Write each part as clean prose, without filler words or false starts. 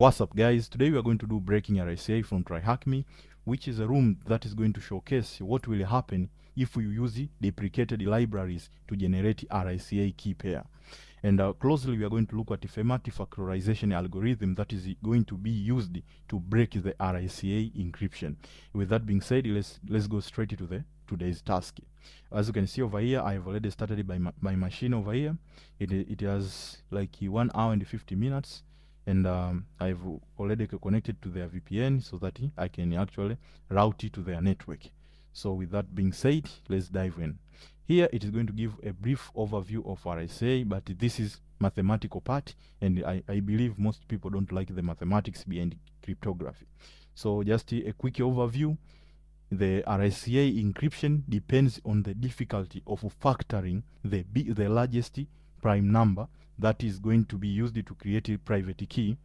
What's up, guys? Today we are going to do breaking RSA from TryHackMe, which is a room that is going to showcase what will happen if we use deprecated libraries to generate RSA key pair. And closely we are going to look at the Fermat factorization algorithm that is going to be used to break the RSA encryption. With that being said, let's go straight to today's task. As you can see over here, I have already started my machine over here. It has like 1 hour and 50 minutes. And I've already connected to their VPN so that I can actually route it to their network. So with that being said, let's dive in. Here it is going to give a brief overview of RSA, but this is mathematical part, and I believe most people don't like the mathematics behind cryptography. So just a quick overview. The RSA encryption depends on the difficulty of factoring the largest prime number that is going to be used to create a private key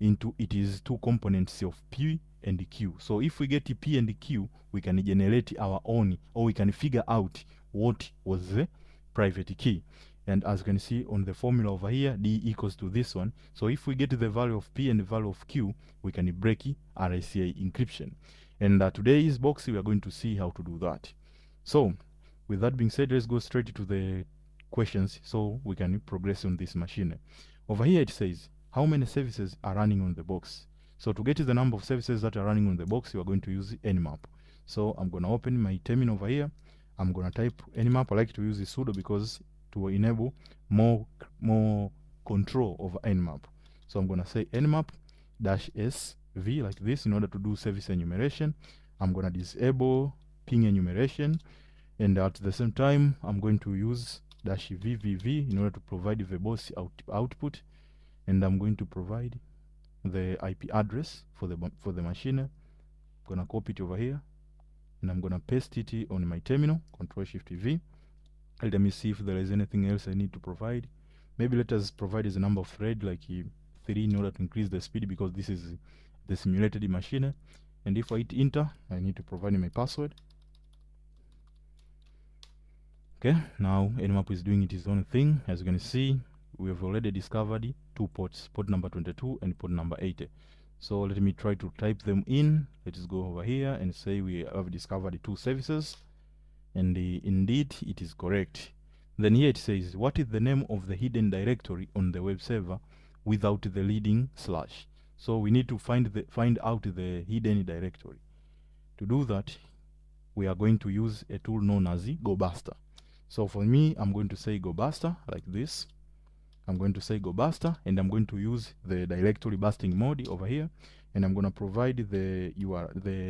into its two components of P and Q. So if we get P and Q, we can generate our own, or we can figure out what was the private key. And as you can see on the formula over here, D equals to this one. So if we get the value of P and the value of Q, we can break RSA encryption. And today's box, we are going to see how to do that. So with that being said, let's go straight to the questions so we can progress on this machine. Over here it says, how many services are running on the box? So to get the number of services that are running on the box, we are going to use nmap. So I'm going to open my terminal over here. I'm going to type nmap. I like to use the sudo because to enable more control over nmap. So I'm going to say nmap -sv like this in order to do service enumeration. I'm going to disable ping enumeration, and at the same time I'm going to use -vvv in order to provide verbose output, and I'm going to provide the IP address for the machine. I'm gonna copy it over here and I'm gonna paste it on my terminal. Control-Shift-V. Let me see if there is anything else I need to provide. Maybe let us provide as a number of thread like 3 in order to increase the speed, because this is the simulated machine. And if I hit enter, I need to provide my password. Okay, now nmap is doing its own thing. As you can see, we have already discovered 2 ports, port number 22 and port number 80. So let me try to type them in. Let's go over here and say we have discovered 2 services, and indeed it is correct. Then here it says, what is the name of the hidden directory on the web server without the leading slash? So we need to find out the hidden directory. To do that, we are going to use a tool known as GoBuster. So for me, I'm going to say GoBuster like this. I'm going to say GoBuster, and I'm going to use the directory busting mode over here, and I'm going to provide the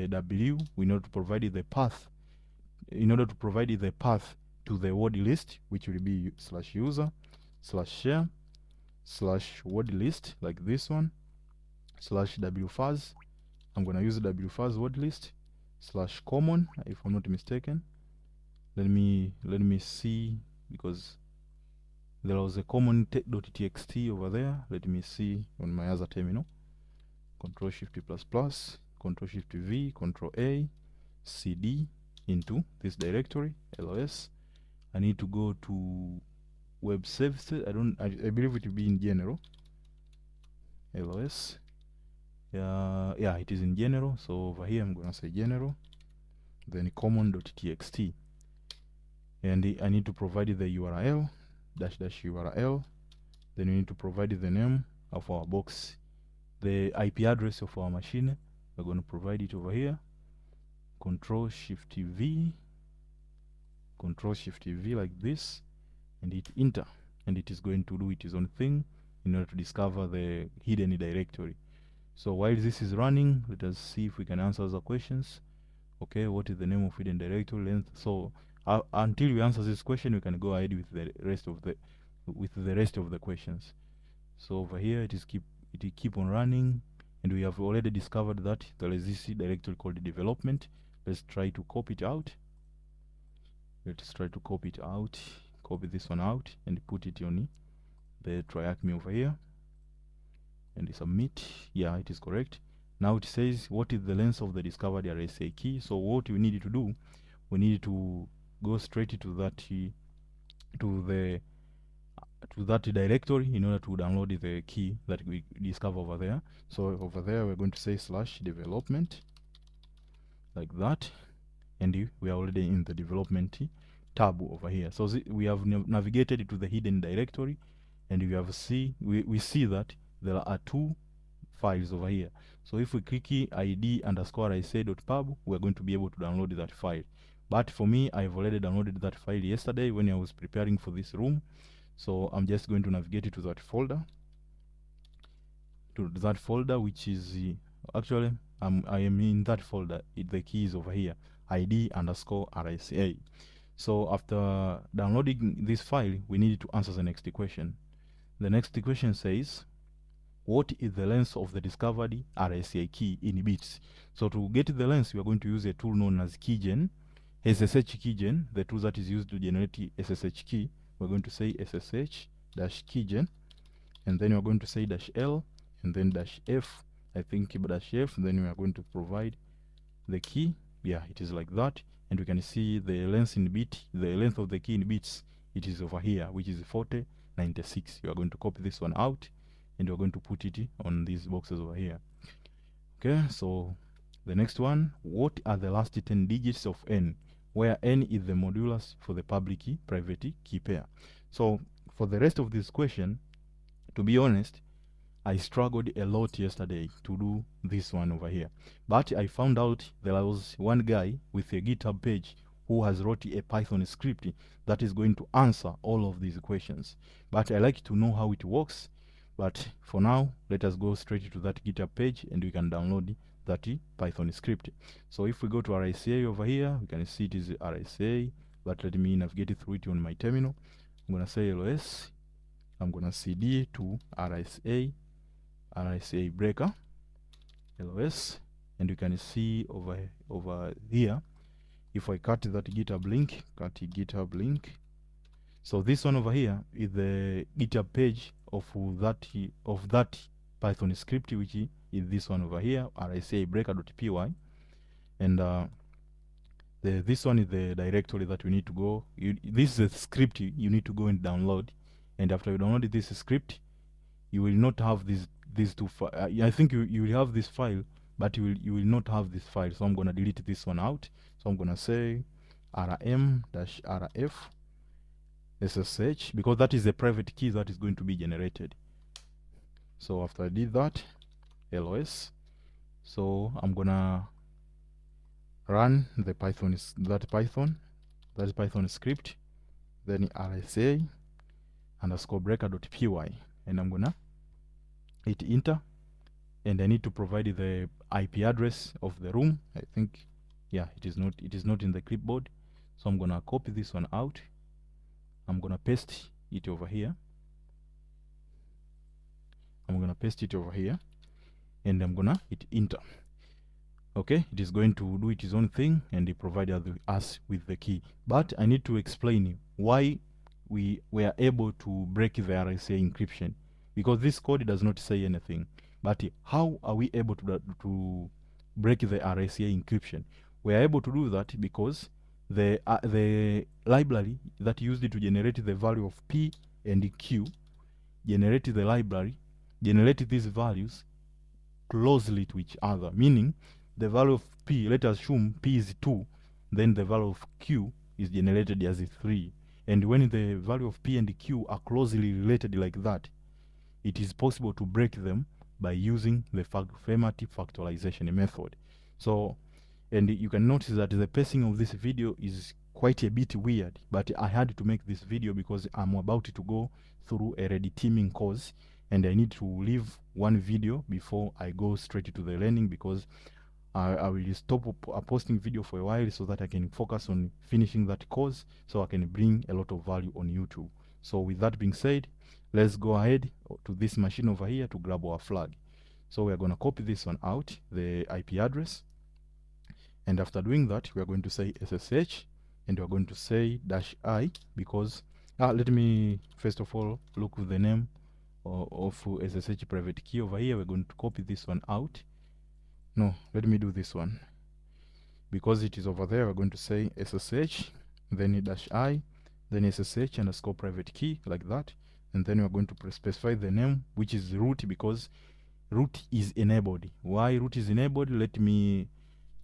W in order to provide the path. In order to provide the path to the word list, which will be /user/share /word list like this one /wfuzz. I'm going to use wfuzz word list /common, if I'm not mistaken. Let me see, because there was a common .txt over there. Let me see on my other terminal. Control-Shift++, Control-Shift-V, Control-A, CD into this directory, LOS. I need to go to web services. I believe it will be in general. LOS. Yeah, it is in general. So over here I'm gonna say general, then common.txt, and I need to provide the URL --URL. Then we need to provide the name of our box, the IP address of our machine. We're going to provide it over here. Control-Shift-V, Control-Shift-V like this, and hit enter, and it is going to do its own thing in order to discover the hidden directory. So while this is running, let us see if we can answer the questions. Okay, what is the name of hidden directory length? So until we answer this question, we can go ahead with the rest of the questions. So over here it keep on running, and we have already discovered that there is this directory called development. Let's try to copy it out. Copy this one out and put it on the TryHackMe over here and submit. Yeah, it is correct. Now it says, what is the length of the discovered RSA key? So what we need to do, we need to go straight to that, to the to that directory in order to download the key that we discover over there. So over there we're going to say /development like that, and we are already in the development tab over here. So we have navigated to the hidden directory, and we see that there are two files over here. So if we click id_rsa.pub, we're going to be able to download that file. But for me, I've already downloaded that file yesterday when I was preparing for this room. So I'm just going to navigate to that folder, which is actually I am in that folder. The key is over here, id_rsa. So after downloading this file, we need to answer the next question. The next question says, what is the length of the discovered RSA key in bits? So to get the length, we are going to use a tool known as keygen, SSH keygen, the tool that is used to generate SSH key. We're going to say SSH-keygen, and then we're going to say -L, and then -F, I think -F, and then we are going to provide the key. Yeah, it is like that, and we can see the length in bit, the length of the key in bits, it is over here, which is 4096. You are going to copy this one out, and we're going to put it on these boxes over here. Okay, so the next one, what are the last 10 digits of n, where n is the modulus for the public key private key pair? So for the rest of this question, to be honest, I struggled a lot yesterday to do this one over here, but I found out there was one guy with a GitHub page who has wrote a Python script that is going to answer all of these questions. But I like to know how it works. But for now, let us go straight to that GitHub page and we can download that Python script. So if we go to RSA over here, we can see it is RSA, but let me navigate through it on my terminal. I'm going to say LOS. I'm going to cd to RSA breaker LOS, and you can see over here, if I cut that GitHub link, so this one over here is the GitHub page of that Python script, which is this one over here, RSA breaker.py, and this one is the directory that we need to go. This is a script you need to go and download, and after you download this script, you will not have these two I think you will have this file, but you will not have this file. So I'm going to delete this one out. So I'm going to say rm-rf SSH, because that is the private key that is going to be generated. So after I did that, LOS, so I'm gonna run the Python script, then RSA _breaker.py, and I'm gonna hit enter, and I need to provide the IP address of the room. I think, yeah, it is not in the clipboard, so I'm gonna copy this one out. I'm gonna paste it over here. And I'm gonna hit enter. Okay, it is going to do its own thing and provide us with the key. But I need to explain why we were able to break the RSA encryption, because this code does not say anything. But how are we able to break the RSA encryption? We are able to do that because the library that used to generate the value of P and Q generate these values closely to each other, meaning the value of P, let us assume P is 2, then the value of Q is generated as 3. And when the value of P and Q are closely related like that, it is possible to break them by using the Fermat factorization method. So, and you can notice that the pacing of this video is quite a bit weird, but I had to make this video because I'm about to go through a red teaming course, and I need to leave one video before I go straight to the learning, because I will stop posting video for a while so that I can focus on finishing that course, so I can bring a lot of value on YouTube. So with that being said, let's go ahead to this machine over here to grab our flag. So we are going to copy this one out, the IP address, and after doing that, we are going to say SSH, and we are going to say -I, because let me first of all look with the name of SSH private key over here. We're going to copy this one out. No, let me do this one, because it is over there. We're going to say SSH, then -I, then SSH _private key, like that. and then we are going to specify the name, which is root, because root is enabled. Why root is enabled?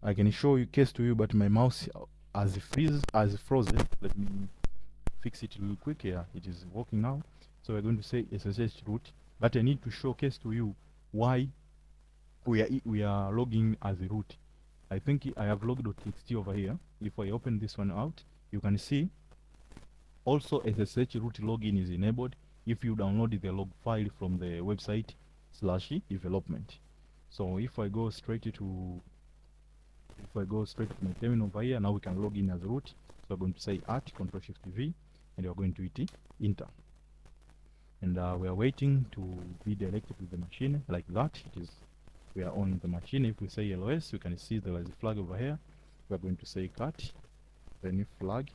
I can show you case to you, but my mouse as frozen. Let me fix it real quick. Yeah, it is working now. So we're going to say SSH root, but I need to showcase to you why we are logging as a root. I think I have log.txt over here. If I open this one out, you can see also SSH root login is enabled if you download the log file from the website /development. So if I go straight to my terminal over here, now we can log in as root. So I'm going to say at Ctrl+Shift+V, and we're going to hit enter. And we are waiting to be directed to the machine like that. We are on the machine. If we say LOS, you can see there is a flag over here. We are going to say cut, then flag.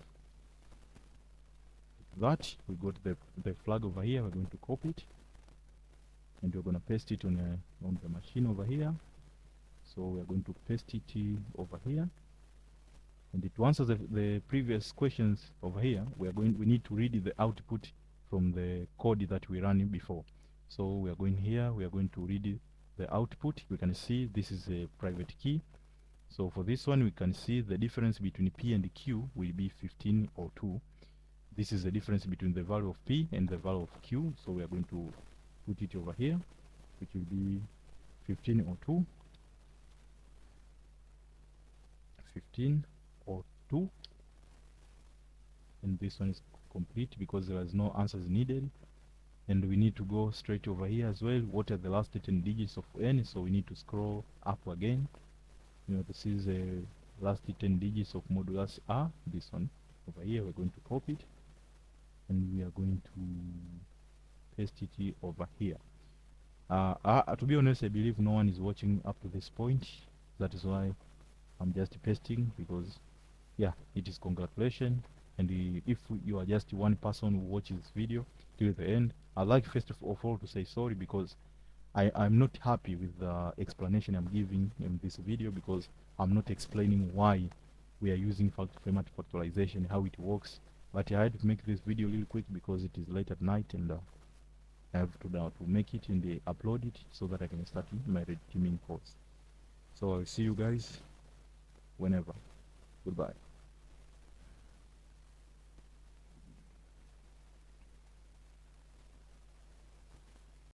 That we got the flag over here. We're going to copy it, and we're going to paste it on the machine over here. So we are going to paste it over here, and to answer the previous questions over here, we need to read the output from the code that we ran before. So we are going here. We are going to read the output. We can see this is a private key. So for this one, we can see the difference between P and Q will be 15 or 2. This is the difference between the value of P and the value of Q. So we are going to put it over here, which will be 15 or 2. 15 or 2. And this one is complete because there is no answers needed. And we need to go straight over here as well. What are the last 10 digits of N? So we need to scroll up again. This is the last 10 digits of modulus R. This one over here, we're going to copy it, and we are going to paste it over here. To be honest, I believe no one is watching up to this point. That is why I'm just pasting, because yeah, it is congratulations. And if you are just one person who watches this video till the end, I'd like first of all to say sorry, because I'm not happy with the explanation I'm giving in this video, because I'm not explaining why we are using Fermat factorization, how it works. But I had to make this video real quick because it is late at night, and I have to make it and upload it so that I can start my red teaming course. So I'll see you guys whenever. Goodbye.